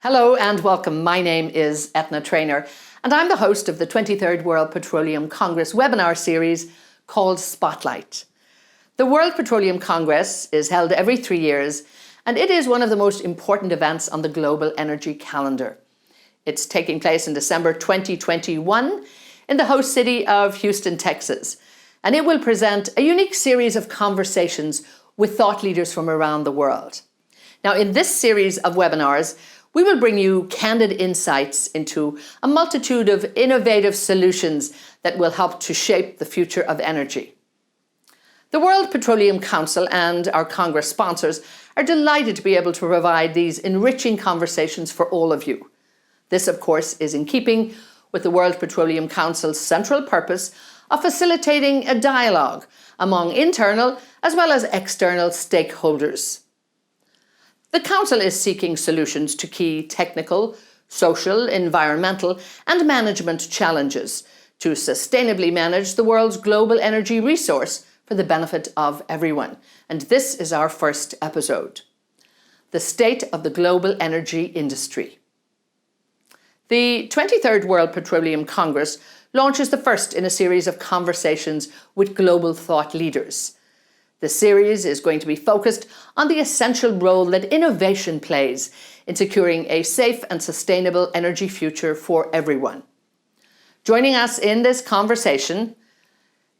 Hello and welcome. My name is Etna Traynor, and I'm the host of the 23rd World Petroleum Congress webinar series called Spotlight. The World Petroleum Congress is held every 3 years, and it is one of the most important events on the global energy calendar. It's taking place in December 2021 in the host city of Houston, Texas, and it will present a unique series of conversations with thought leaders from around the world. Now, in this series of webinars, we will bring you candid insights into a multitude of innovative solutions that will help to shape the future of energy. The World Petroleum Council and our Congress sponsors are delighted to be able to provide these enriching conversations for all of you. This, of course, is in keeping with the World Petroleum Council's central purpose of facilitating a dialogue among internal as well as external stakeholders. The Council is seeking solutions to key technical, social, environmental, and management challenges to sustainably manage the world's global energy resource for the benefit of everyone. And this is our first episode: the state of the global energy industry. The 23rd World Petroleum Congress launches the first in a series of conversations with global thought leaders. The series is going to be focused on the essential role that innovation plays in securing a safe and sustainable energy future for everyone. Joining us in this conversation,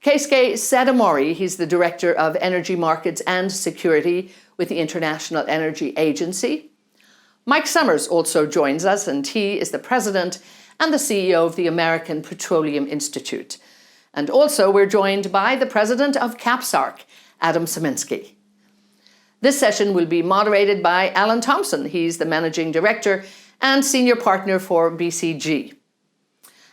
Keisuke Sadamori. He's the Director of Energy Markets and Security with the International Energy Agency. Mike Sommers also joins us, and he is the President and the CEO of the American Petroleum Institute. And also we're joined by the President of KAPSARC, Adam Sieminski. This session will be moderated by Alan Thomson. He's the Managing Director and Senior Partner for BCG.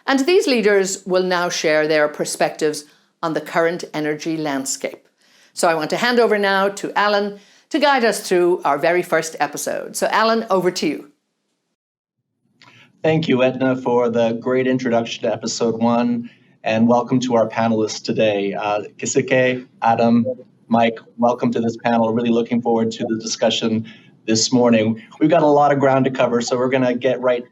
And these leaders will now share their perspectives on the current energy landscape. So I want to hand over now to Alan to guide us through our very first episode. So Alan, over to you. Thank you, Edna, for the great introduction to episode 1, and welcome to our panelists today. Keisuke, Adam, Mike, welcome to this panel. Really looking forward to the discussion this morning. We've got a lot of ground to cover, so we're going to get right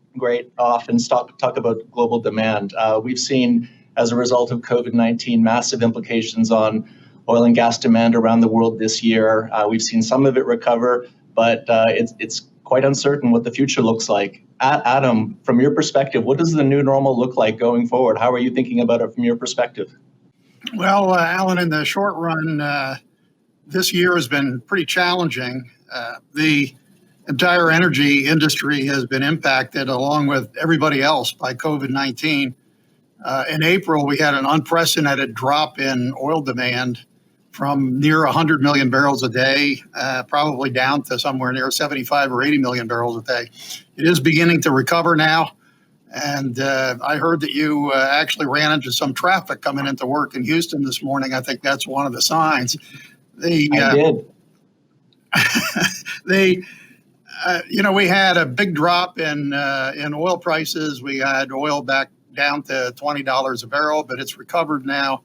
off and talk about global demand. We've seen, as a result of COVID-19, massive implications on oil and gas demand around the world this year. We've seen some of it recover, but it's quite uncertain what the future looks like. Adam, from your perspective, what does the new normal look like going forward? How are you thinking about it from your perspective? Well, Alan, in the short run, this year has been pretty challenging. The entire energy industry has been impacted, along with everybody else, by COVID-19. In April, we had an unprecedented drop in oil demand from near 100 million barrels a day, probably down to somewhere near 75 or 80 million barrels a day. It is beginning to recover now. And I heard that you actually ran into some traffic coming into work in Houston this morning. I think that's one of the signs. I did. We had a big drop in oil prices. We had oil back down to $20 a barrel, but it's recovered now.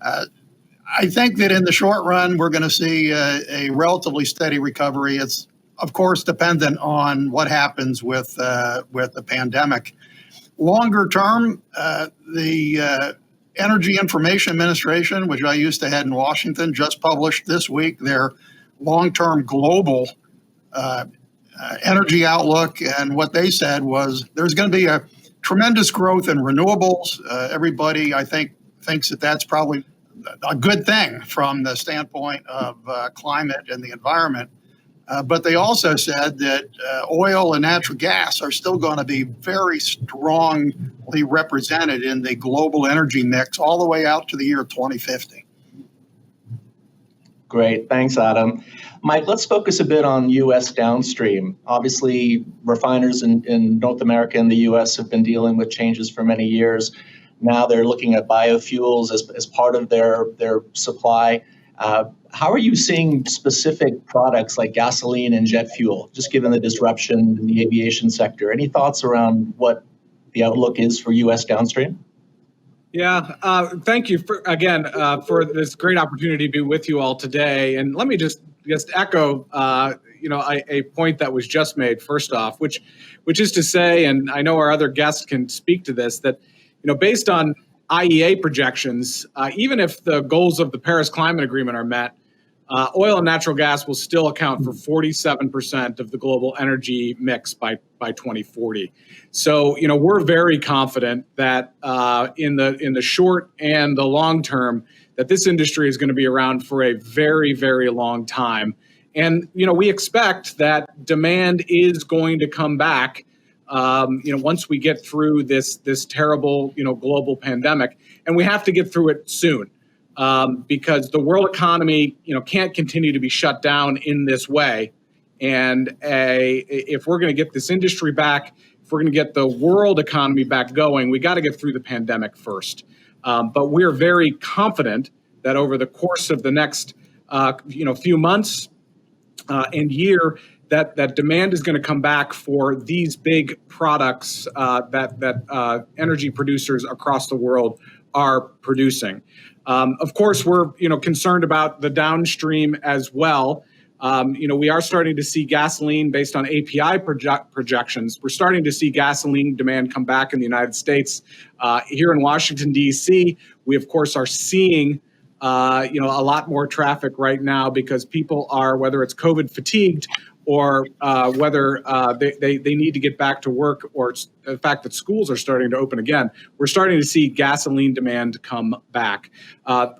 I think that in the short run, we're going to see a relatively steady recovery. It's, of course, dependent on what happens with the pandemic. Longer term, the Energy Information Administration, which I used to head in Washington, just published this week their long-term global energy outlook. And what they said was there's going to be a tremendous growth in renewables. Everybody, I think, thinks that that's probably a good thing from the standpoint of climate and the environment. But they also said that oil and natural gas are still going to be very strongly represented in the global energy mix all the way out to the year 2050. Great. Thanks, Adam. Mike, let's focus a bit on U.S. downstream. Obviously, refiners in North America and the U.S. have been dealing with changes for many years. Now they're looking at biofuels as part of their supply. How are you seeing specific products like gasoline and jet fuel, just given the disruption in the aviation sector? Any thoughts around what the outlook is for U.S. downstream? Yeah, thank you for this great opportunity to be with you all today. And let me just echo, a point that was just made first off, which is to say, and I know our other guests can speak to this, that based on IEA projections, even if the goals of the Paris Climate Agreement are met, oil and natural gas will still account for 47% of the global energy mix by 2040. So, we're very confident that in the short and the long term, that this industry is going to be around for a very, very long time. And, we expect that demand is going to come back, once we get through this terrible, global pandemic. And we have to get through it soon. Because the world economy, can't continue to be shut down in this way. And if we're going to get this industry back, if we're going to get the world economy back going, we got to get through the pandemic first. But we're very confident that over the course of the next, few months and year, that demand is going to come back for these big products that energy producers across the world are producing. Of course, we're concerned about the downstream as well. We are starting to see gasoline based on API projections. We're starting to see gasoline demand come back in the United States. Here in Washington, D.C., we, of course, are seeing a lot more traffic right now because people are, whether it's COVID fatigued or whether they need to get back to work, or it's the fact that schools are starting to open again, we're starting to see gasoline demand come back.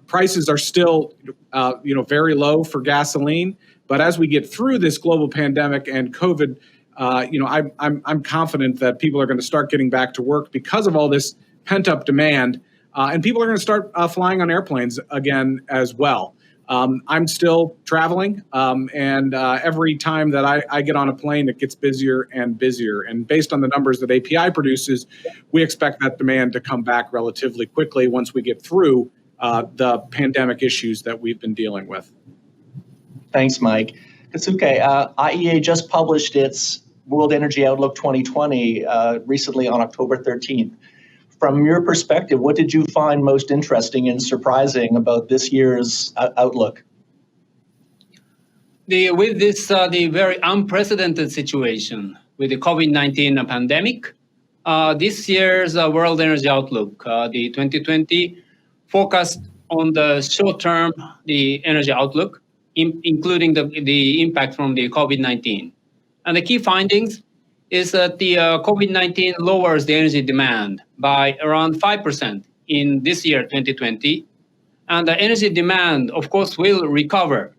Prices are still, very low for gasoline, but as we get through this global pandemic and COVID, I'm confident that people are going to start getting back to work because of all this pent-up demand, and people are going to start flying on airplanes again as well. I'm still traveling, and every time that I get on a plane, it gets busier and busier. And based on the numbers that API produces, we expect that demand to come back relatively quickly once we get through the pandemic issues that we've been dealing with. Thanks, Mike. Keisuke, IEA just published its World Energy Outlook 2020 recently on October 13th. From your perspective, what did you find most interesting and surprising about this year's outlook? With this, the very unprecedented situation with the COVID-19 pandemic, this year's World Energy Outlook, the 2020, focused on the short term, the energy outlook, including the impact from the COVID-19. And the key findings is that the COVID-19 lowers the energy demand by around 5% in this year, 2020. And the energy demand, of course, will recover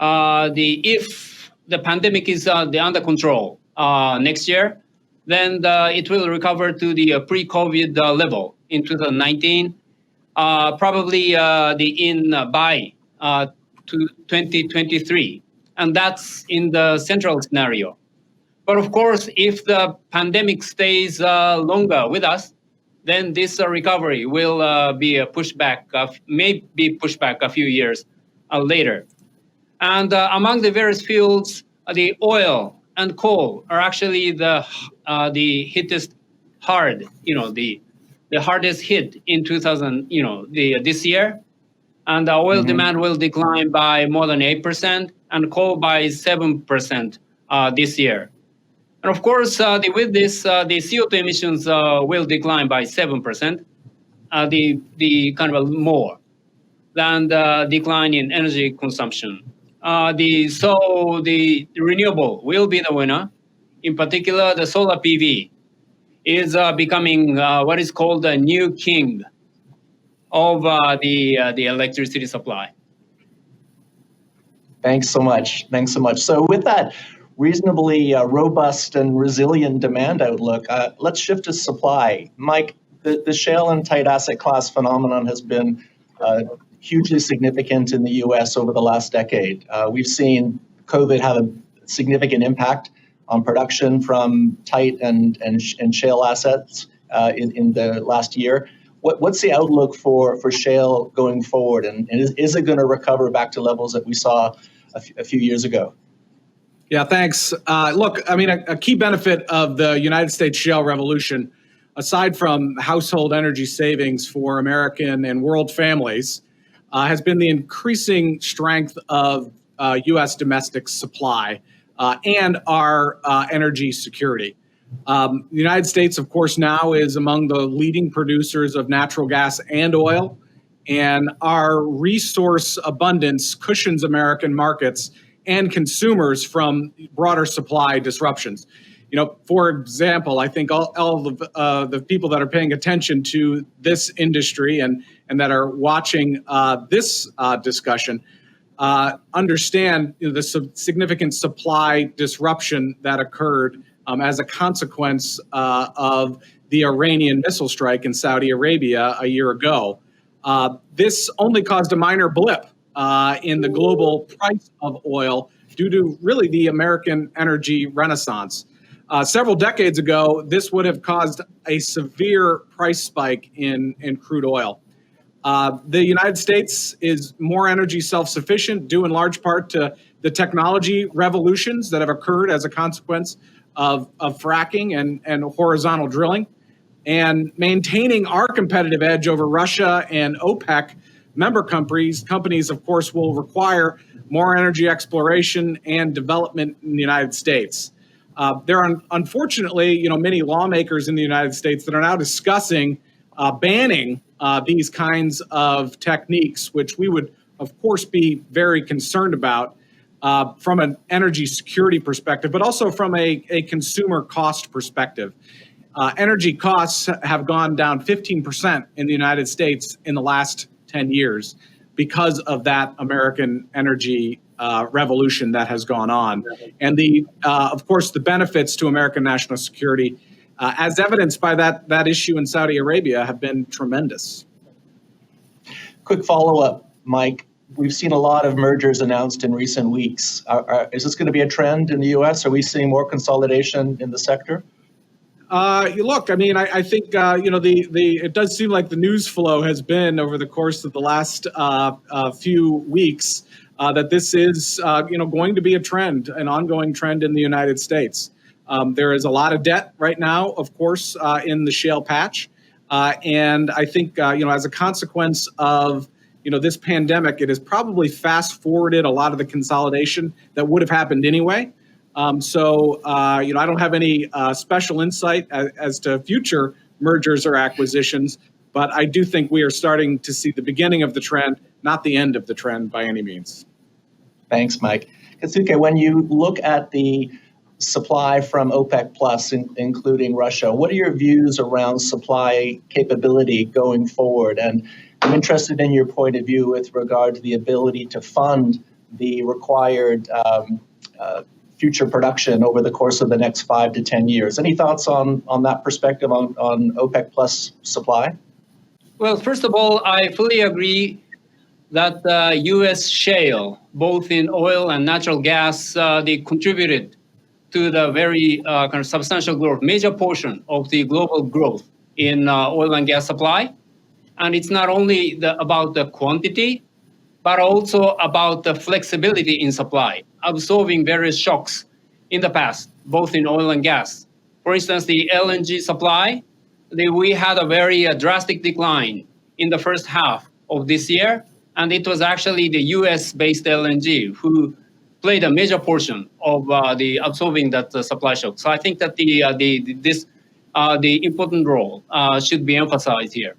if the pandemic is under control next year, then it will recover to the pre-COVID level in 2019, probably by 2023. And that's in the central scenario. But of course, if the pandemic stays longer with us, then this recovery will be pushed back, may be pushed back a few years later. And among the various fuels, the oil and coal are actually the hittest hard, the hardest hit in 2000, this year. And the oil demand will decline by more than 8% and coal by 7% this year. And of course, with this, the CO2 emissions will decline by 7%, the kind of more than the decline in energy consumption. So the renewable will be the winner. In particular, the solar PV is becoming what is called the new king of the electricity supply. Thanks so much. So with that reasonably robust and resilient demand outlook, let's shift to supply. Mike, the shale and tight asset class phenomenon has been hugely significant in the U.S. over the last decade. We've seen COVID have a significant impact on production from tight and shale assets in the last year. What's the outlook for shale going forward, and is it going to recover back to levels that we saw a few years ago? Yeah, thanks. Look, I mean, a key benefit of the United States shale revolution, aside from household energy savings for American and world families, has been the increasing strength of U.S. domestic supply. and our energy security. The United States, of course, now is among the leading producers of natural gas and oil, and our resource abundance cushions American markets and consumers from broader supply disruptions. For example, I think all of the people that are paying attention to this industry and that are watching this discussion understand the significant supply disruption that occurred as a consequence of the Iranian missile strike in Saudi Arabia a year ago. This only caused a minor blip in the global price of oil due to really the American energy renaissance. Several decades ago, this would have caused a severe price spike in crude oil. The United States is more energy self-sufficient due in large part to the technology revolutions that have occurred as a consequence of fracking and horizontal drilling. And maintaining our competitive edge over Russia and OPEC member companies, of course, will require more energy exploration and development in the United States. There are, unfortunately, many lawmakers in the United States that are now discussing banning these kinds of techniques, which we would, of course, be very concerned about from an energy security perspective, but also from a consumer cost perspective. Energy costs have gone down 15% in the United States in the last 10 years because of that American energy revolution that has gone on. And of course, the benefits to American national security, as evidenced by that issue in Saudi Arabia, have been tremendous. Quick follow-up, Mike. We've seen a lot of mergers announced in recent weeks. Is this going to be a trend in the U.S.? Are we seeing more consolidation in the sector? Look, I think it does seem like the news flow has been over the course of the last few weeks that this is going to be a trend, an ongoing trend in the United States. There is a lot of debt right now, of course, in the shale patch, and I think as a consequence of this pandemic, it has probably fast forwarded a lot of the consolidation that would have happened anyway. So I don't have any special insight as to future mergers or acquisitions, but I do think we are starting to see the beginning of the trend, not the end of the trend by any means. Thanks, Mike. Keisuke, when you look at the supply from OPEC Plus, including Russia, what are your views around supply capability going forward? And I'm interested in your point of view with regard to the ability to fund the required future production over the course of the next 5 to 10 years. Any thoughts on that perspective on OPEC Plus supply? Well, first of all, I fully agree that U.S. shale, both in oil and natural gas, they contributed to the very kind of substantial growth, major portion of the global growth in oil and gas supply. And it's not only about the quantity, but also about the flexibility in supply, absorbing various shocks in the past, both in oil and gas. For instance, the LNG supply, we had a very drastic decline in the first half of this year, and it was actually the US-based LNG who played a major portion of the absorbing that supply shock. So I think that the important role should be emphasized here.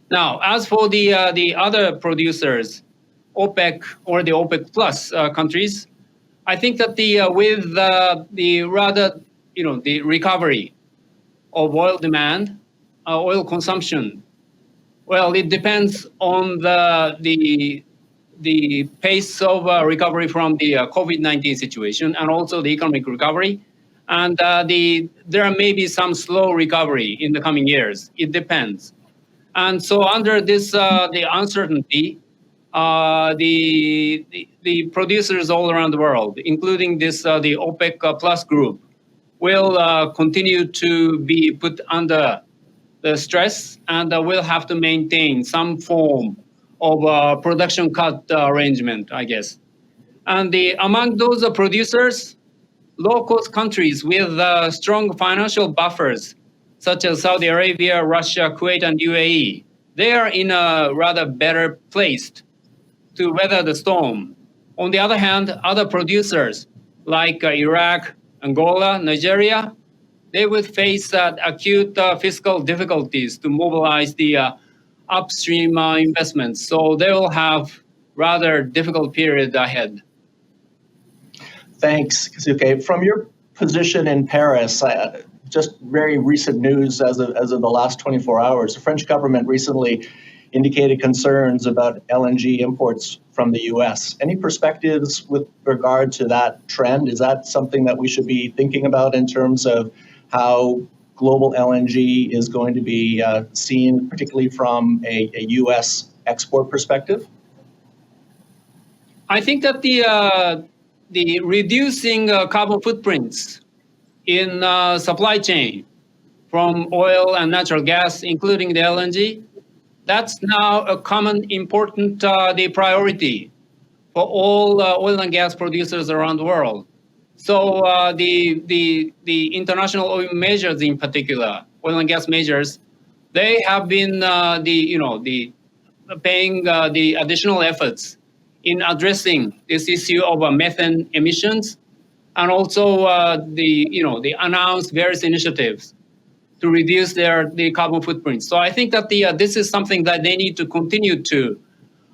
Now, as for the other producers, OPEC or the OPEC Plus countries, I think that with the recovery of oil demand, oil consumption, well, it depends on the pace of recovery from the COVID-19 situation and also the economic recovery. And there may be some slow recovery in the coming years. It depends. And so under this, the uncertainty, the producers all around the world, including the OPEC Plus group, will continue to be put under the stress and will have to maintain some form of production cut arrangement, I guess. And among those producers, low-cost countries with strong financial buffers, such as Saudi Arabia, Russia, Kuwait, and UAE, they are in a rather better place to weather the storm. On the other hand, other producers like Iraq, Angola, Nigeria, they would face acute fiscal difficulties to mobilize the upstream investments. So they will have rather difficult period ahead. Thanks, Keisuke. From your position in Paris, just very recent news as of the last 24 hours, the French government recently indicated concerns about LNG imports from the U.S. Any perspectives with regard to that trend? Is that something that we should be thinking about in terms of how global LNG is going to be seen, particularly from a U.S. export perspective? I think that the reducing carbon footprints in supply chain from oil and natural gas, including the LNG, that's now a common important the priority for all oil and gas producers around the world. So the international oil majors, in particular, oil and gas majors, they have been paying the additional efforts in addressing this issue of methane emissions, and also the announced various initiatives to reduce the carbon footprint. So I think that this is something that they need to continue to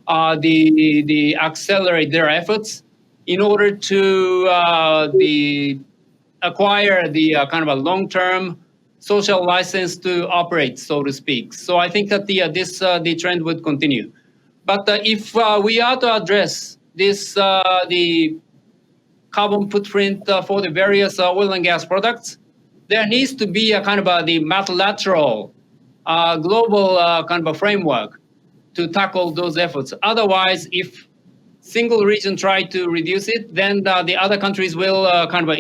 accelerate their efforts in order to acquire the kind of a long-term social license to operate, so to speak. So I think that the trend would continue. But if we are to address this, the carbon footprint for the various oil and gas products, there needs to be a kind of the multilateral global kind of a framework to tackle those efforts. Otherwise, if single region try to reduce it, then the other countries will kind of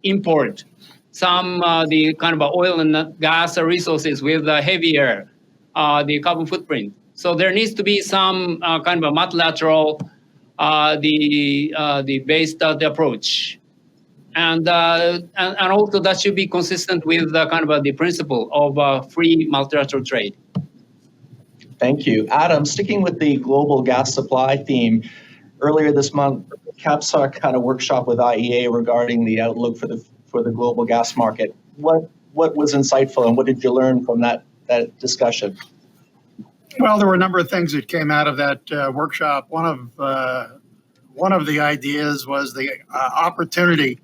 import some the kind of oil and gas resources with heavier the carbon footprint. So there needs to be some kind of a multilateral the based approach, and also that should be consistent with kind of the principle of free multilateral trade. Thank you. Adam, sticking with the global gas supply theme, earlier this month, KAPSARC had a workshop with IEA regarding the outlook for the global gas market. What was insightful, and what did you learn from that discussion? Well, there were a number of things that came out of that workshop. One of the ideas was the opportunity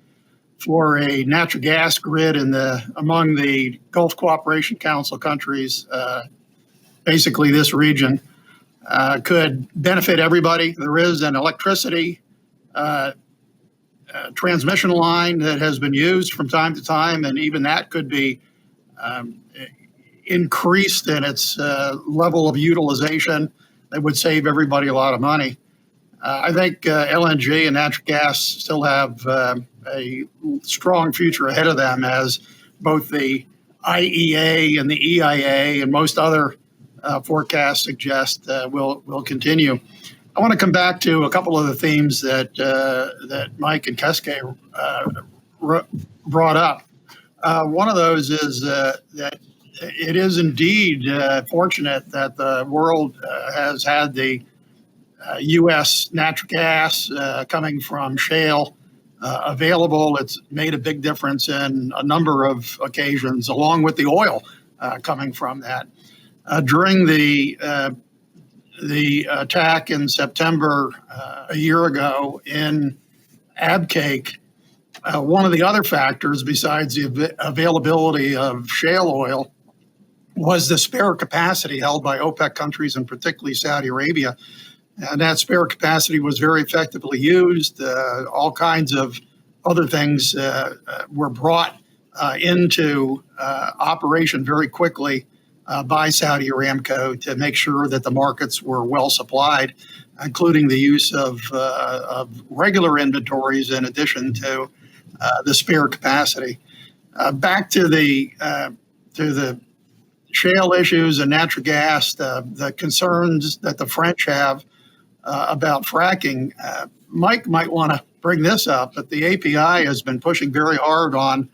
for a natural gas grid among the Gulf Cooperation Council countries. Basically, this region could benefit everybody. There is an electricity transmission line that has been used from time to time, and even that could be increased in its level of utilization. That would save everybody a lot of money. I think LNG and natural gas still have a strong future ahead of them, as both the IEA and the EIA and most other forecasts suggest will continue. I want to come back to a couple of the themes that Mike and Keisuke brought up. One of those is that it is indeed fortunate that the world has had the U.S. natural gas coming from shale available. It's made a big difference in a number of occasions, along with the oil coming from that. During the attack in September a year ago in Abqaiq, one of the other factors besides the availability of shale oil was the spare capacity held by OPEC countries, and particularly Saudi Arabia. And that spare capacity was very effectively used. All kinds of other things were brought into operation very quickly by Saudi Aramco to make sure that the markets were well supplied, including the use of regular inventories in addition to the spare capacity. Back to the shale issues and natural gas, the concerns that the French have about fracking. Mike might want to bring this up, but the API has been pushing very hard on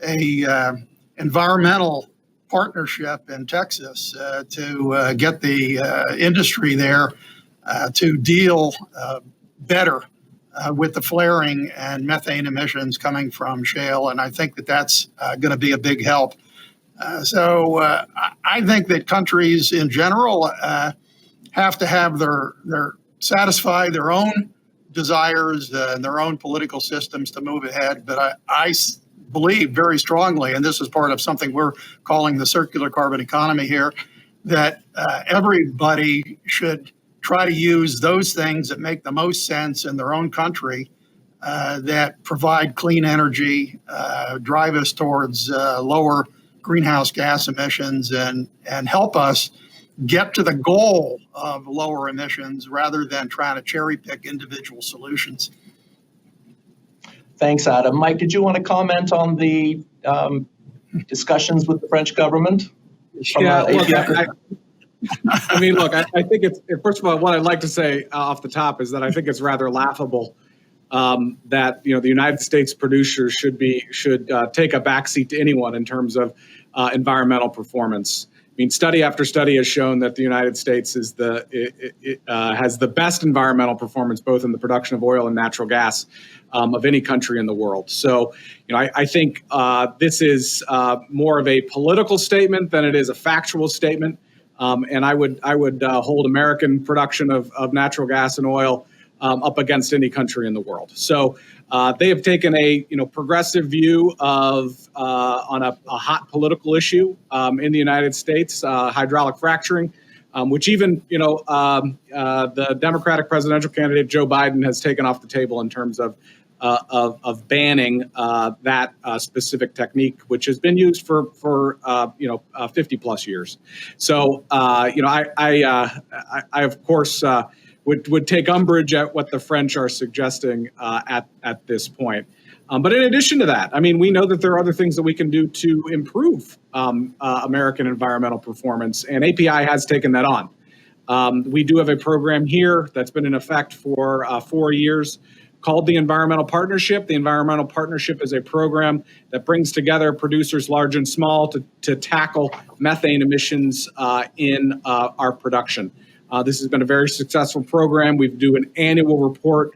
a environmental partnership in Texas to get the industry there to deal better with the flaring and methane emissions coming from shale, and I think that that's going to be a big help. So I think that countries in general have to have their satisfy their own desires and their own political systems to move ahead. But I believe very strongly, and this is part of something we're calling the circular carbon economy here, that everybody should try to use those things that make the most sense in their own country, that provide clean energy, drive us towards lower greenhouse gas emissions, and help us get to the goal of lower emissions rather than trying to cherry pick individual solutions. Thanks, Adam. Mike, did you want to comment on the discussions with the French government? Yeah, look, I mean, look, I think it's, first of all, what I'd like to say off the top is that I think it's rather laughable that, the United States producers should take a backseat to anyone in terms of environmental performance. I mean, study after study has shown that the United States has the best environmental performance, both in the production of oil and natural gas, of any country in the world. So, I think this is more of a political statement than it is a factual statement. And I would hold American production of natural gas and oil up against any country in the world. So they have taken a progressive view of on a hot political issue in the United States, hydraulic fracturing, which even the Democratic presidential candidate Joe Biden has taken off the table in terms of banning that specific technique, which has been used for 50 plus years. So I of course would take umbrage at what the French are suggesting at this point. But in addition to that, I mean, we know that there are other things that we can do to improve American environmental performance, and API has taken that on. We do have a program here that's been in effect for 4 years called the Environmental Partnership. The Environmental Partnership is a program that brings together producers large and small to tackle methane emissions in our production. This has been a very successful program. We do an annual report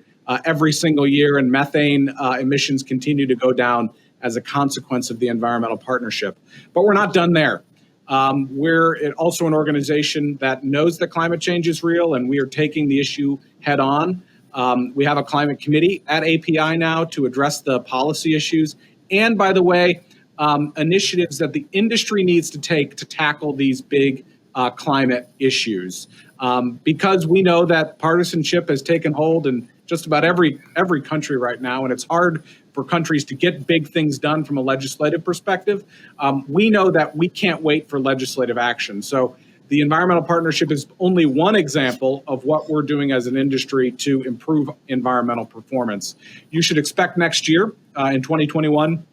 every single year, and methane emissions continue to go down as a consequence of the Environmental Partnership. But we're not done there. We're also an organization that knows that climate change is real, and we are taking the issue head on. We have a climate committee at API now to address the policy issues. And by the way, initiatives that the industry needs to take to tackle these big climate issues. Because we know that partisanship has taken hold in just about every country right now, and it's hard for countries to get big things done from a legislative perspective. We know that we can't wait for legislative action. So the Environmental Partnership is only one example of what we're doing as an industry to improve environmental performance. You should expect next year, in 2021,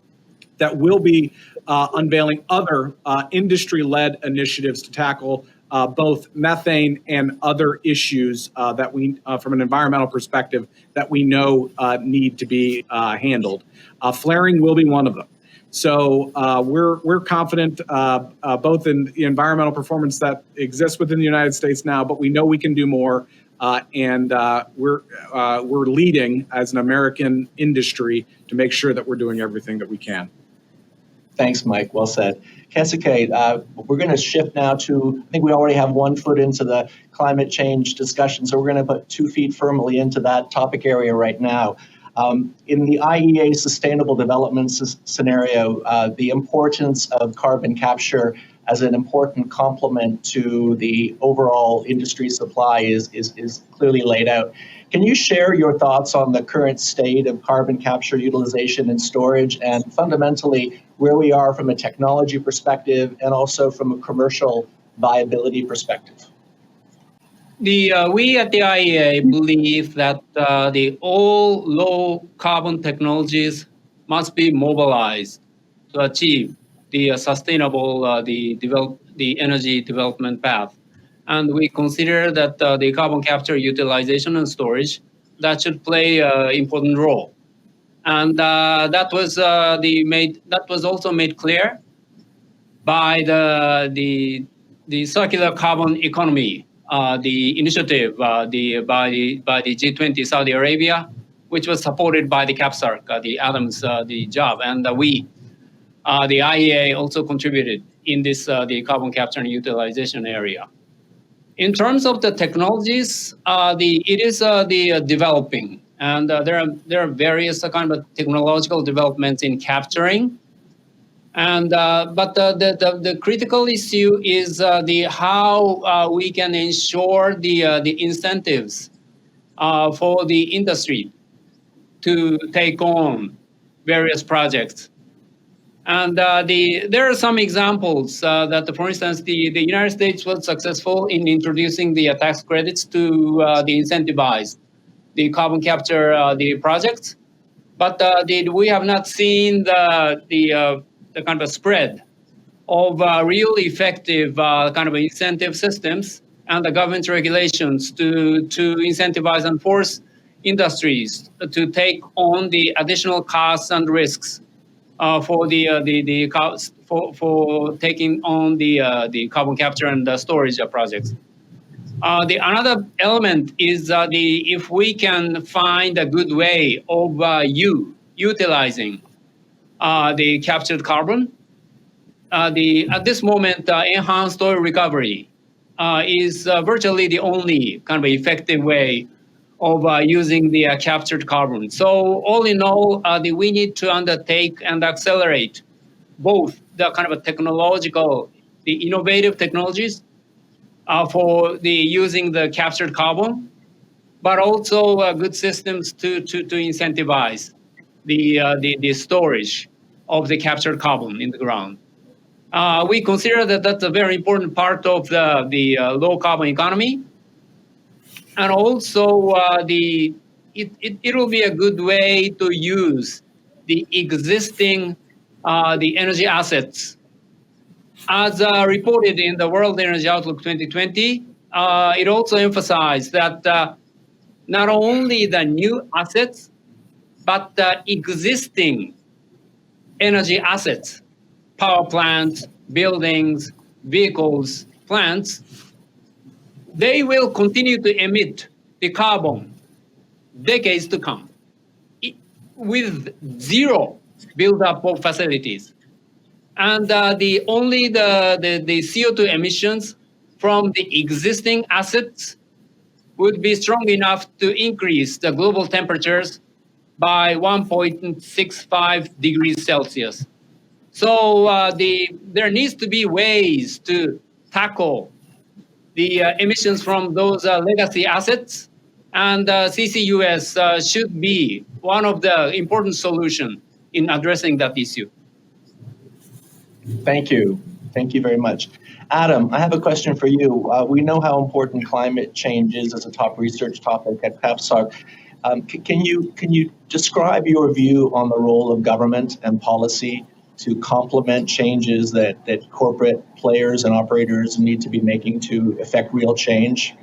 that we'll be unveiling other industry-led initiatives to tackle both methane and other issues that we, from an environmental perspective, that we know need to be handled. Flaring will be one of them. So we're confident both in the environmental performance that exists within the United States now, but we know we can do more, and we're leading as an American industry to make sure that we're doing everything that we can. Thanks, Mike. Well said. Keisuke, we're going to shift now to, I think we already have 1 foot into the climate change discussion, so we're going to put 2 feet firmly into that topic area right now. In the IEA sustainable development scenario, the importance of carbon capture as an important complement to the overall industry supply is clearly laid out. Can you share your thoughts on the current state of carbon capture utilization and storage, and fundamentally where we are from a technology perspective and also from a commercial viability perspective? We at the IEA believe that all low carbon technologies must be mobilized to achieve the sustainable the energy development path. And we consider that the carbon capture utilization and storage that should play an important role. And that was also made clear by the circular carbon economy, the initiative by the G20 Saudi Arabia, which was supported by the KAPSARC, the Adams the job, and the IEA also contributed in this the carbon capture and utilization area. In terms of the technologies, it is the developing, and there are various kind of technological developments in capturing. And but the critical issue is the how we can ensure the incentives for the industry to take on various projects. And there are some examples that, for instance, the United States was successful in introducing the tax credits to the incentivize the carbon capture the projects, but we have not seen the kind of spread of really effective kind of incentive systems and the government regulations to incentivize and force industries to take on the additional costs and risks for taking on the carbon capture and storage projects. The another element is if we can find a good way of utilizing the captured carbon. At this moment, enhanced oil recovery is virtually the only kind of effective way of using the captured carbon. So all in all, we need to undertake and accelerate both the kind of the innovative technologies for the using the captured carbon, but also good systems to incentivize the storage of the captured carbon in the ground. We consider that that's a very important part of the low carbon economy. And also, it will be a good way to use the existing the energy assets. As reported in the World Energy Outlook 2020, it also emphasized that not only the new assets, but the existing energy assets, power plants, buildings, vehicles, plants, they will continue to emit the carbon decades to come with zero buildup of facilities. And only the CO2 emissions from the existing assets would be strong enough to increase the global temperatures by 1.65 degrees Celsius. So there needs to be ways to tackle the emissions from those legacy assets, and CCUS should be one of the important solutions in addressing that issue. Thank you. Thank you very much. Adam, I have a question for you. We know how important climate change is as a top research topic at KAPSARC. Can you describe your view on the role of government and policy to complement changes that corporate players and operators need to be making to affect real change?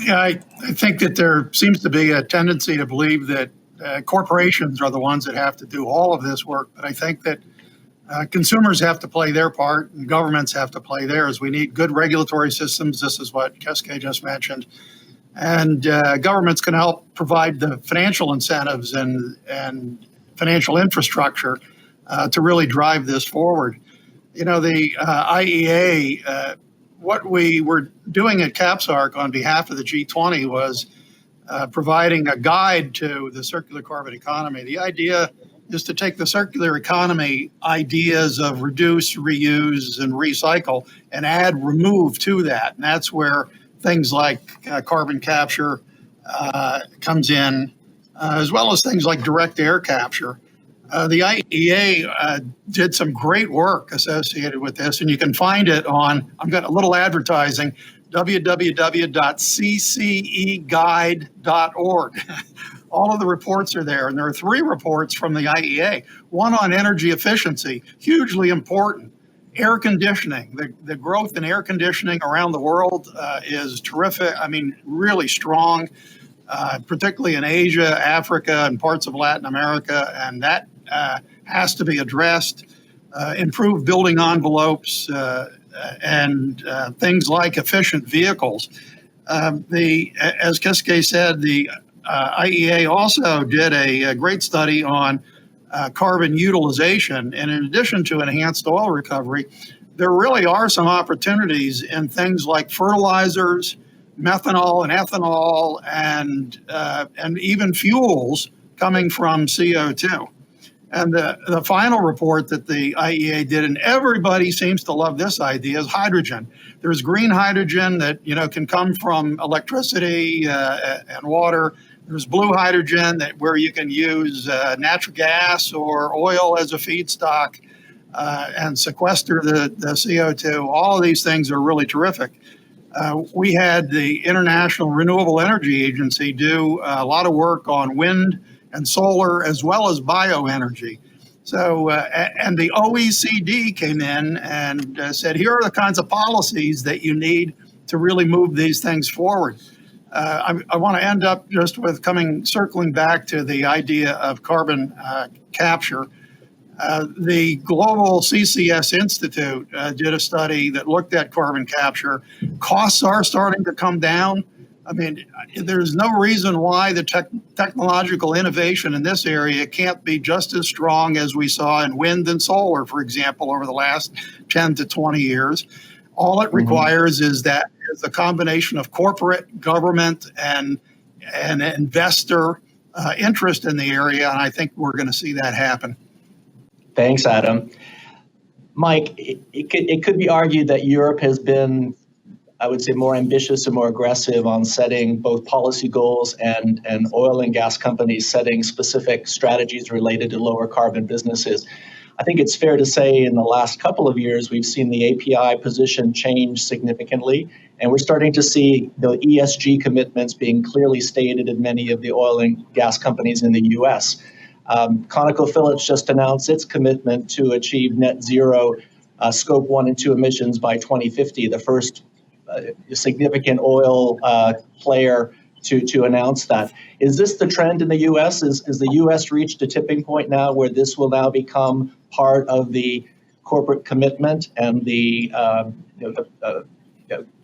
Yeah, I think that there seems to be a tendency to believe that corporations are the ones that have to do all of this work, but I think that consumers have to play their part and governments have to play theirs. We need good regulatory systems. This is what Keisuke just mentioned. And governments can help provide the financial incentives and financial infrastructure to really drive this forward. You know, the IEA, what we were doing at KAPSARC on behalf of the G20 was providing a guide to the circular carbon economy. The idea is to take the circular economy ideas of reduce, reuse, and recycle and add remove to that. And that's where things like carbon capture comes in, as well as things like direct air capture. The IEA did some great work associated with this, and you can find it on, I've got a little advertising, www.cceguide.org. All of the reports are there, and there are 3 reports from the IEA. One on energy efficiency, hugely important. Air conditioning, the growth in air conditioning around the world is terrific. I mean, really strong, particularly in Asia, Africa, and parts of Latin America, and that has to be addressed. Improve building envelopes and things like efficient vehicles. As Keisuke said, the IEA also did a great study on carbon utilization. And in addition to enhanced oil recovery, there really are some opportunities in things like fertilizers, methanol and ethanol, and even fuels coming from CO2. And the final report that the IEA did, and everybody seems to love this idea, is hydrogen. There's green hydrogen that can come from electricity and water. There's blue hydrogen where you can use natural gas or oil as a feedstock and sequester the CO2. All of these things are really terrific. We had the International Renewable Energy Agency do a lot of work on wind and solar as well as bioenergy. So, and the OECD came in and said, here are the kinds of policies that you need to really move these things forward. I want to end up just with circling back to the idea of carbon capture. The Global CCS Institute did a study that looked at carbon capture. Costs are starting to come down. I mean, there's no reason why the technological innovation in this area can't be just as strong as we saw in wind and solar, for example, over the last 10 to 20 years. All it requires is a combination of corporate, government, and investor interest in the area, and I think we're going to see that happen. Thanks, Adam. Mike, it could be argued that Europe has been, I would say, more ambitious and more aggressive on setting both policy goals and oil and gas companies setting specific strategies related to lower carbon businesses. I think it's fair to say in the last couple of years, we've seen the API position change significantly, and we're starting to see the ESG commitments being clearly stated in many of the oil and gas companies in the US. ConocoPhillips just announced its commitment to achieve net zero scope 1 and 2 emissions by 2050, the first significant oil player to announce that. Is this the trend in the U.S.? Is the U.S. reached a tipping point now where this will now become part of the corporate commitment and the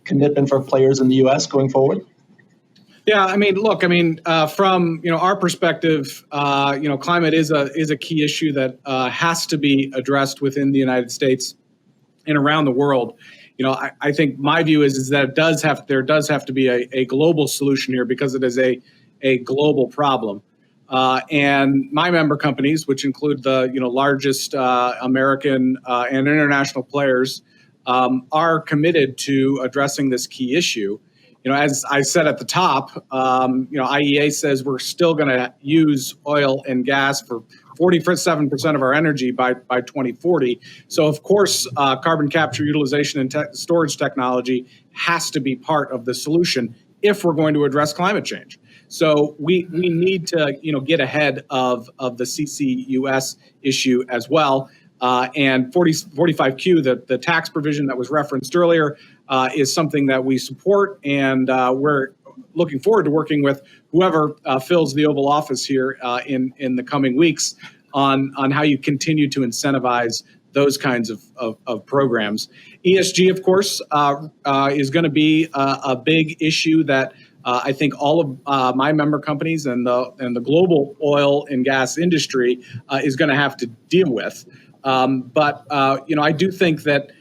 commitment for players in the U.S. going forward? Yeah, I mean, look, from our perspective, climate is a key issue that has to be addressed within the United States and around the world. I think my view is that there does have to be a global solution here because it is a global problem. And my member companies, which include the largest American and international players, are committed to addressing this key issue. As I said at the top, IEA says we're still going to use oil and gas for 47% of our energy by 2040. So, of course, carbon capture, utilization, and storage technology has to be part of the solution if we're going to address climate change. So we need to get ahead of the CCUS issue as well. And 45Q, the tax provision that was referenced earlier, is something that we support, and we're looking forward to working with whoever fills the Oval Office here in the coming weeks on how you continue to incentivize those kinds of programs. ESG, of course, is going to be a big issue that I think all of my member companies and the global oil and gas industry is going to have to deal with. But I do think that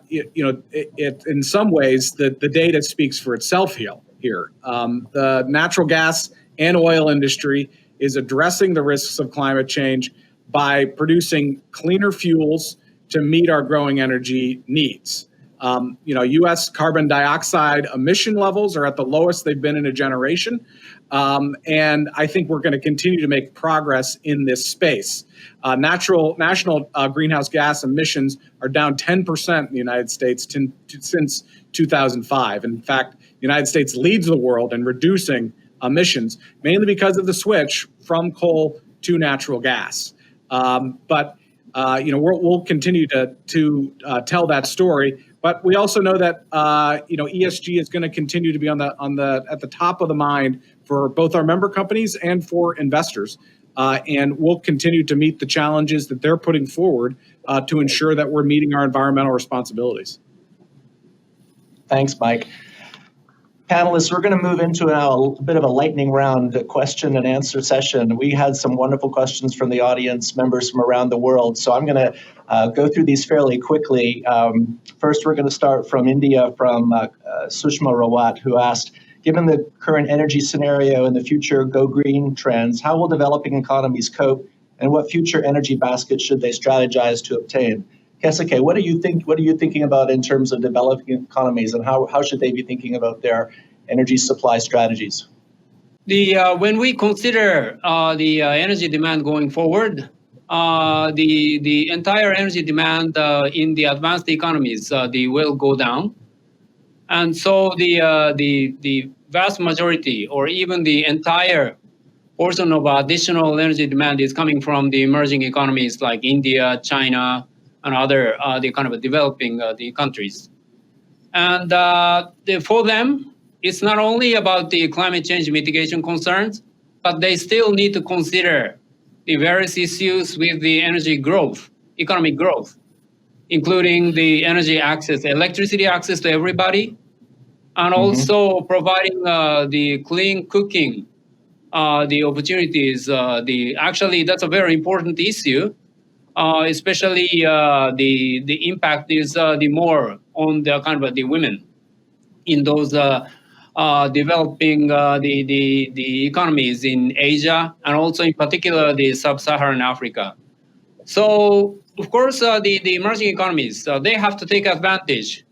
it in some ways the data speaks for itself here. The natural gas and oil industry is addressing the risks of climate change by producing cleaner fuels to meet our growing energy needs. U.S. carbon dioxide emission levels are at the lowest they've been in a generation. And I think we're going to continue to make progress in this space. National greenhouse gas emissions are down 10% in the United States since 2005. In fact, the United States leads the world in reducing emissions, mainly because of the switch from coal to natural gas. But we'll continue to tell that story. But we also know that ESG is going to continue to be at the top of the mind for both our member companies and for investors. And we'll continue to meet the challenges that they're putting forward to ensure that we're meeting our environmental responsibilities. Thanks, Mike. Panelists, we're going to move into now a bit of a lightning round question and answer session. We had some wonderful questions from the audience, members from around the world. So I'm going to go through these fairly quickly. First, we're going to start from India, from Sushma Rawat, who asked, given the current energy scenario and the future go green trends, how will developing economies cope, and what future energy baskets should they strategize to obtain? Keisuke, what are you thinking about in terms of developing economies, and how should they be thinking about their energy supply strategies? When we consider the energy demand going forward, the entire energy demand in the advanced economies they will go down, and so the vast majority, or even the entire portion of additional energy demand, is coming from the emerging economies like India, China, and other the kind of developing the countries. And for them, it's not only about the climate change mitigation concerns, but they still need to consider the various issues with the energy growth, economic growth, including the energy access, electricity access to everybody, and also providing the clean cooking, the opportunities. Actually, that's a very important issue. Especially the impact is the more on the kind of the women in those developing the economies in Asia, and also in particular the sub-Saharan Africa. So of course the emerging economies they have to take advantage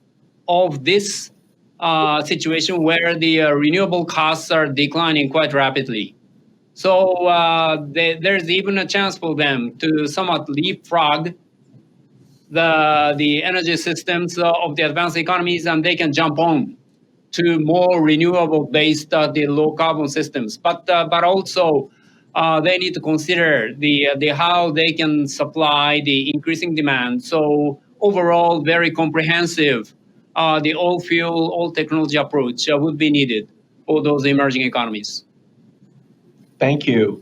of this situation where the renewable costs are declining quite rapidly. So there's even a chance for them to somewhat leapfrog the energy systems of the advanced economies, and they can jump on to more renewable-based the low-carbon systems. But also they need to consider the how they can supply the increasing demand. So overall, very comprehensive the all-fuel, all-technology approach would be needed for those emerging economies. Thank you.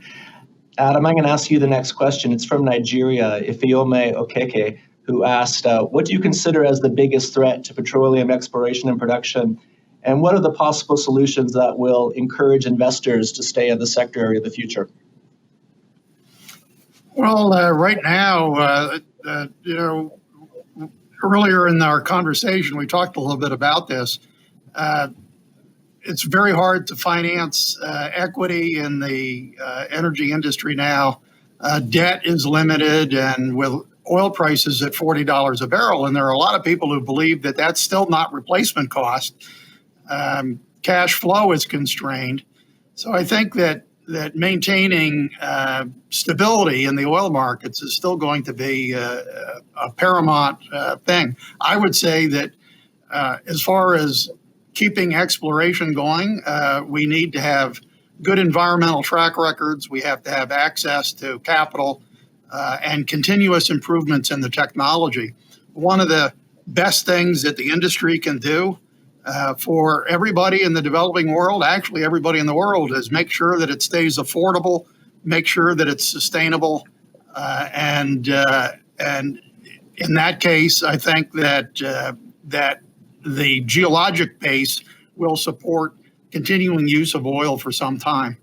Adam, I'm going to ask you the next question. It's from Nigeria, Ifeoma Okeke, who asked, what do you consider as the biggest threat to petroleum exploration and production? And what are the possible solutions that will encourage investors to stay in the sector in the future? Well, right now, earlier in our conversation, we talked a little bit about this. It's very hard to finance equity in the energy industry now. Debt is limited, and with oil prices at $40 a barrel, and there are a lot of people who believe that that's still not replacement cost. Cash flow is constrained. So I think that maintaining stability in the oil markets is still going to be a paramount thing. I would say that as far as keeping exploration going, we need to have good environmental track records. We have to have access to capital and continuous improvements in the technology. One of the best things that the industry can do for everybody in the developing world, actually everybody in the world, is make sure that it stays affordable, make sure that it's sustainable, and in that case, I think that the geologic base will support continuing use of oil for some time.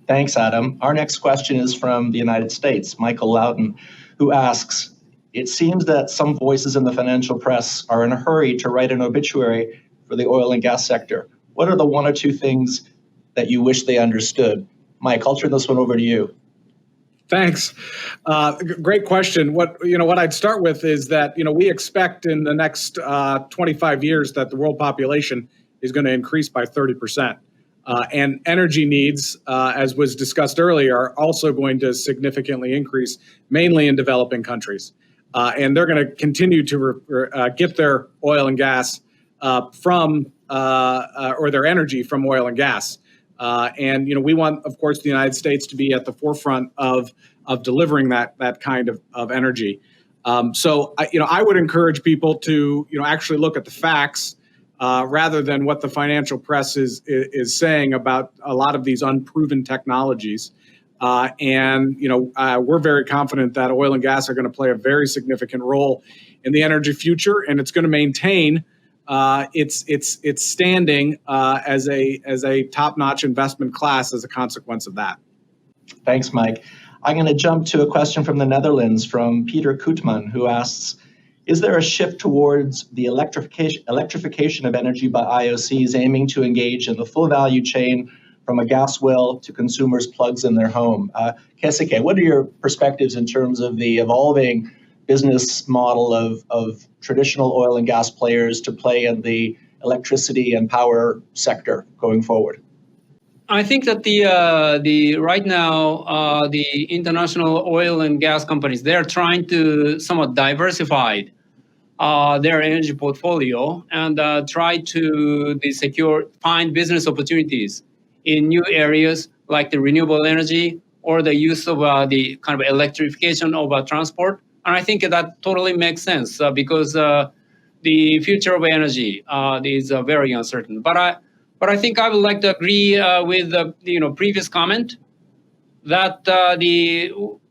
Thanks, Adam. Our next question is from the United States, Michael Loudon, who asks, it seems that some voices in the financial press are in a hurry to write an obituary for the oil and gas sector. What are the one or two things that you wish they understood? Mike, I'll turn this one over to you. Thanks. Great question. What I'd start with is that, we expect in the next 25 years that the world population is going to increase by 30%. And energy needs, as was discussed earlier, are also going to significantly increase, mainly in developing countries. And they're going to continue to get their oil and gas from, or their energy from oil and gas. And we want, of course, the United States to be at the forefront of delivering that kind of energy. So I would encourage people to actually look at the facts rather than what the financial press is saying about a lot of these unproven technologies. And we're very confident that oil and gas are going to play a very significant role in the energy future, and it's going to maintain it's standing as a top-notch investment class as a consequence of that. Thanks, Mike. I'm going to jump to a question from the Netherlands from Peter Kootman, who asks, is there a shift towards the electrification of energy by IOCs aiming to engage in the full value chain from a gas well to consumers' plugs in their home? Keisuke, what are your perspectives in terms of the evolving business model of traditional oil and gas players to play in the electricity and power sector going forward? I think that the right now the international oil and gas companies, they're trying to somewhat diversify their energy portfolio and try to find business opportunities in new areas like the renewable energy or the use of the kind of electrification of transport. And I think that totally makes sense because the future of energy is very uncertain. But I think I would like to agree with the previous comment that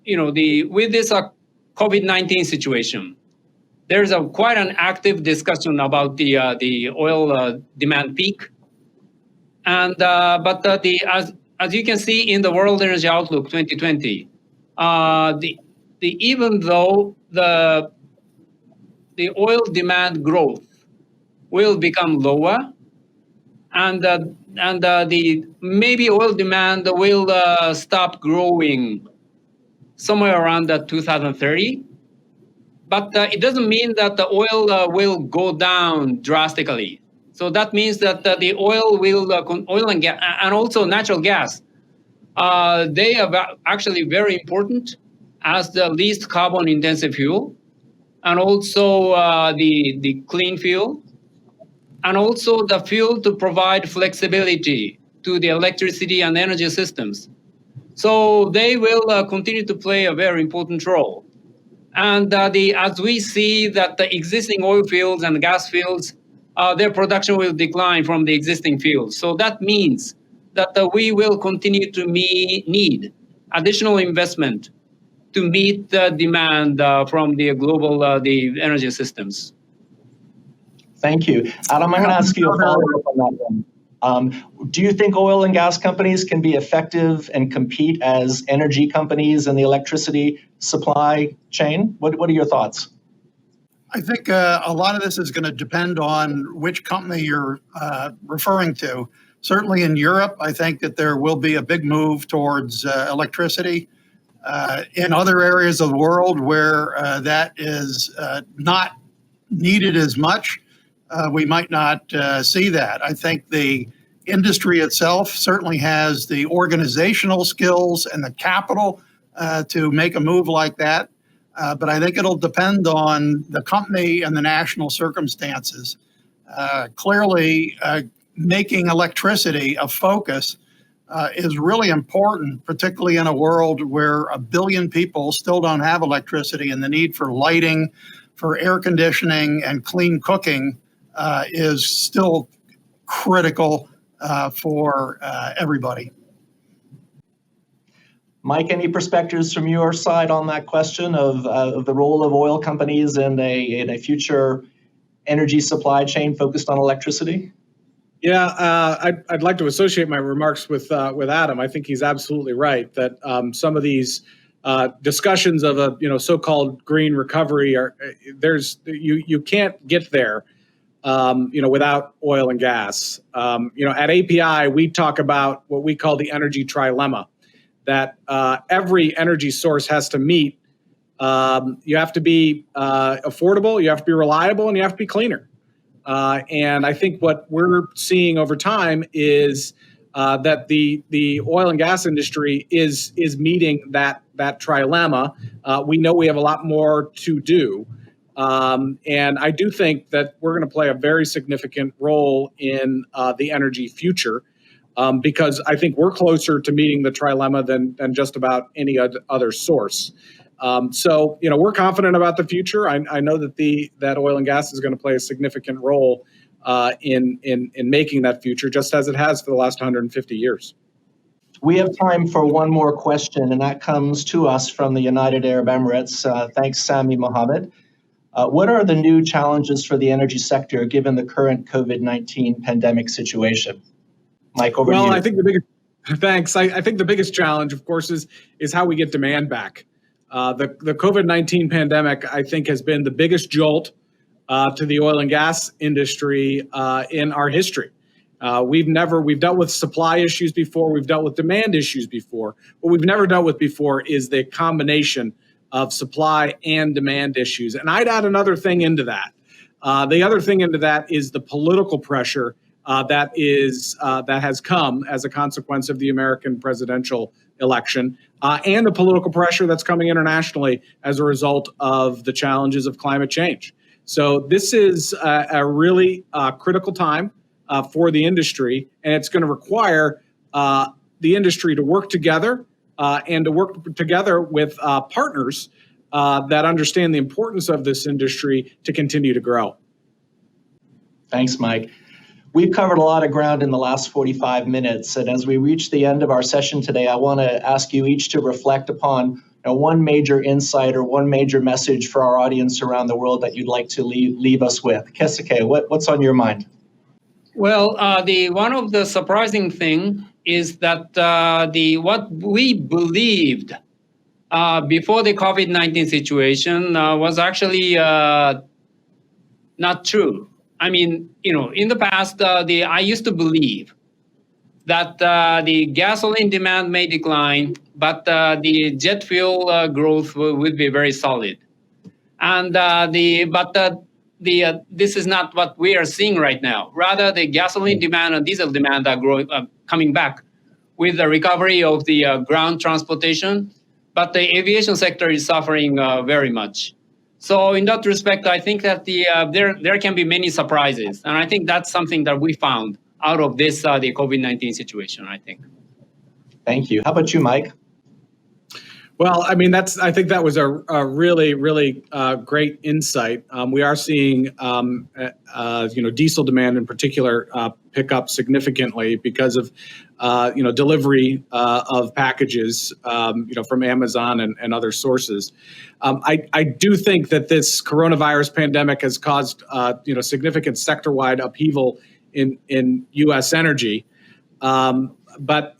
with this COVID-19 situation, there's quite an active discussion about the oil demand peak, and but as you can see in the World Energy Outlook 2020, even though the oil demand growth will become lower, and the maybe oil demand will stop growing somewhere around 2030. But it doesn't mean that the oil will go down drastically. So that means that the oil and gas, and also natural gas, they are actually very important as the least carbon intensive fuel, and also the clean fuel, and also the fuel to provide flexibility to the electricity and energy systems. So they will continue to play a very important role. And as we see that the existing oil fields and gas fields, their production will decline from the existing fields. So that means that we will continue to need additional investment to meet the demand from the global the energy systems. Thank you. Adam, I'm going to ask you a follow-up on that one. Do you think oil and gas companies can be effective and compete as energy companies in the electricity supply chain? What are your thoughts? I think a lot of this is going to depend on which company you're referring to. Certainly in Europe, I think that there will be a big move towards electricity. In other areas of the world where that is not needed as much, we might not see that. I think the industry itself certainly has the organizational skills and the capital to make a move like that. But I think it'll depend on the company and the national circumstances. Clearly, making electricity a focus is really important, particularly in a world where 1 billion people still don't have electricity, and the need for lighting, for air conditioning, and clean cooking is still critical for everybody. Mike, any perspectives from your side on that question of the role of oil companies in a future energy supply chain focused on electricity? Yeah, I'd like to associate my remarks with Adam. I think he's absolutely right that some of these discussions of a so-called green recovery you can't get there without oil and gas. At API we talk about what we call the energy trilemma, that every energy source has to meet. You have to be affordable, you have to be reliable, and you have to be cleaner. And I think what we're seeing over time is that the oil and gas industry is meeting that trilemma. We know we have a lot more to do. And I do think that we're going to play a very significant role in the energy future because I think we're closer to meeting the trilemma than just about any other source. So we're confident about the future. I know that oil and gas is going to play a significant role in making that future, just as it has for the last 150 years. We have time for one more question, and that comes to us from the United Arab Emirates. Thanks, Sami Mohammed. What are the new challenges for the energy sector given the current COVID-19 pandemic situation? Mike, over to you. Well, I think the biggest thanks. I think the biggest challenge, of course, is how we get demand back. The COVID-19 pandemic, I think, has been the biggest jolt to the oil and gas industry in our history. We've dealt with supply issues before, we've dealt with demand issues before. What we've never dealt with before is the combination of supply and demand issues. And I'd add another thing into that. The other thing into that is the political pressure that has come as a consequence of the American presidential election, and the political pressure that's coming internationally as a result of the challenges of climate change. So this is a really critical time for the industry, and it's going to require the industry to work together and to work together with partners that understand the importance of this industry to continue to grow. Thanks, Mike. We've covered a lot of ground in the last 45 minutes, and as we reach the end of our session today, I want to ask you each to reflect upon one major insight or one major message for our audience around the world that you'd like to leave us with. Keisuke, what's on your mind? Well, the one of the surprising thing is that what we believed before the COVID-19 situation was actually not true. I mean, in the past, I used to believe that the gasoline demand may decline, but the jet fuel growth would be very solid. And this is not what we are seeing right now. Rather, the gasoline demand and diesel demand are coming back with the recovery of the ground transportation, but the aviation sector is suffering very much. So in that respect, I think that there can be many surprises. And I think that's something that we found out of this, the COVID-19 situation, I think. Thank you. How about you, Mike? Well, I mean, I think that was a really, really great insight. We are seeing, diesel demand in particular pick up significantly because of, delivery of packages, from Amazon and other sources. I do think that this coronavirus pandemic has caused, significant sector-wide upheaval in U.S. energy. But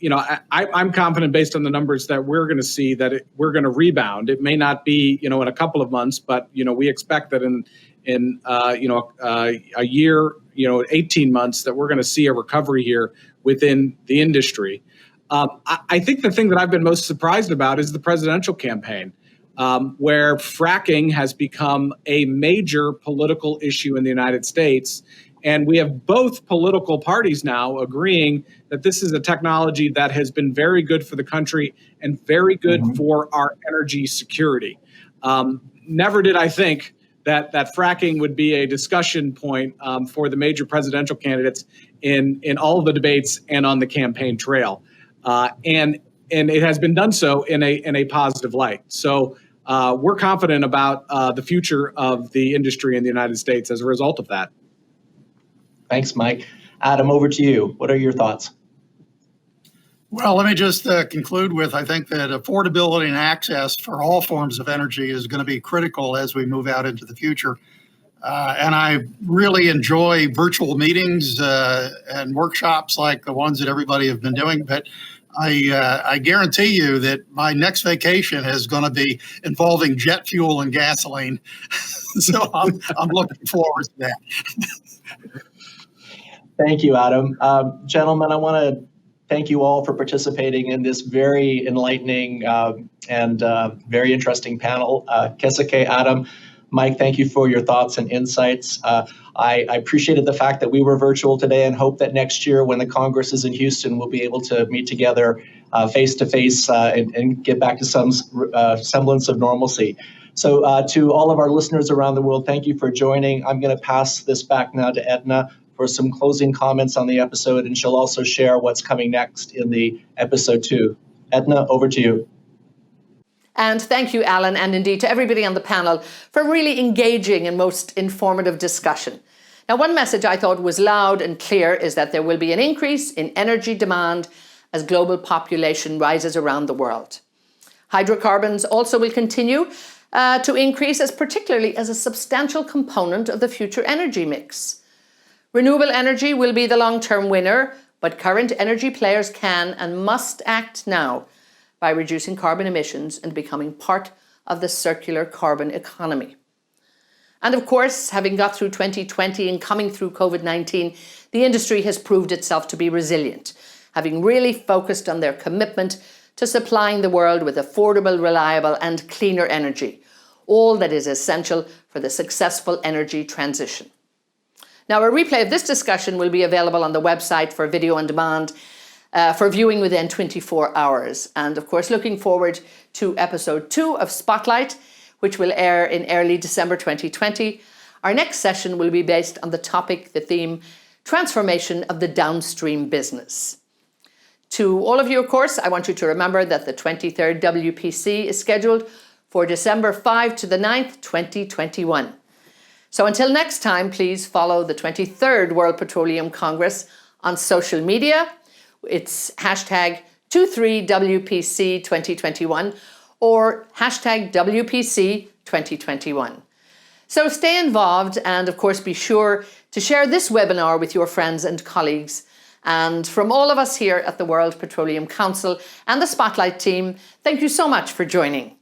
I'm confident based on the numbers that we're going to see that we're going to rebound. It may not be in a couple of months, but we expect that in a year, 18 months, that we're going to see a recovery here within the industry. I think the thing that I've been most surprised about is the presidential campaign, where fracking has become a major political issue in the United States. And we have both political parties now agreeing that this is a technology that has been very good for the country and very good for our energy security. Never did I think that fracking would be a discussion point for the major presidential candidates in all of the debates and on the campaign trail. And it has been done so in a positive light. So we're confident about the future of the industry in the United States as a result of that. Thanks, Mike. Adam, over to you. What are your thoughts? Well, let me just conclude with, I think that affordability and access for all forms of energy is going to be critical as we move out into the future. And I really enjoy virtual meetings and workshops like the ones that everybody have been doing. But I guarantee you that my next vacation is going to be involving jet fuel and gasoline. So I'm looking forward to that. Thank you, Adam. Gentlemen, I want to thank you all for participating in this very enlightening and very interesting panel. Keisuke, Adam, Mike, thank you for your thoughts and insights. I appreciated the fact that we were virtual today and hope that next year when the Congress is in Houston, we'll be able to meet together face to face and get back to some semblance of normalcy. So to all of our listeners around the world, thank you for joining. I'm going to pass this back now to Edna for some closing comments on the episode, and she'll also share what's coming next in the episode 2. Edna, over to you. And thank you, Alan, and indeed to everybody on the panel for really engaging in most informative discussion. Now, one message I thought was loud and clear is that there will be an increase in energy demand as global population rises around the world. Hydrocarbons also will continue to increase, particularly as a substantial component of the future energy mix. Renewable energy will be the long-term winner, but current energy players can and must act now by reducing carbon emissions and becoming part of the circular carbon economy. And of course, having got through 2020 and coming through COVID-19, the industry has proved itself to be resilient, having really focused on their commitment to supplying the world with affordable, reliable and cleaner energy, all that is essential for the successful energy transition. Now, a replay of this discussion will be available on the website for video on demand for viewing within 24 hours. And of course, looking forward to episode 2 of Spotlight, which will air in early December 2020. Our next session will be based on the theme, transformation of the downstream business. To all of you, of course, I want you to remember that the 23rd WPC is scheduled for December 5 to the 9th, 2021. So until next time, please follow the 23rd World Petroleum Congress on social media. It's hashtag 23WPC 2021 or hashtag WPC 2021. So stay involved and of course be sure to share this webinar with your friends and colleagues. And from all of us here at the World Petroleum Council and the Spotlight team, thank you so much for joining.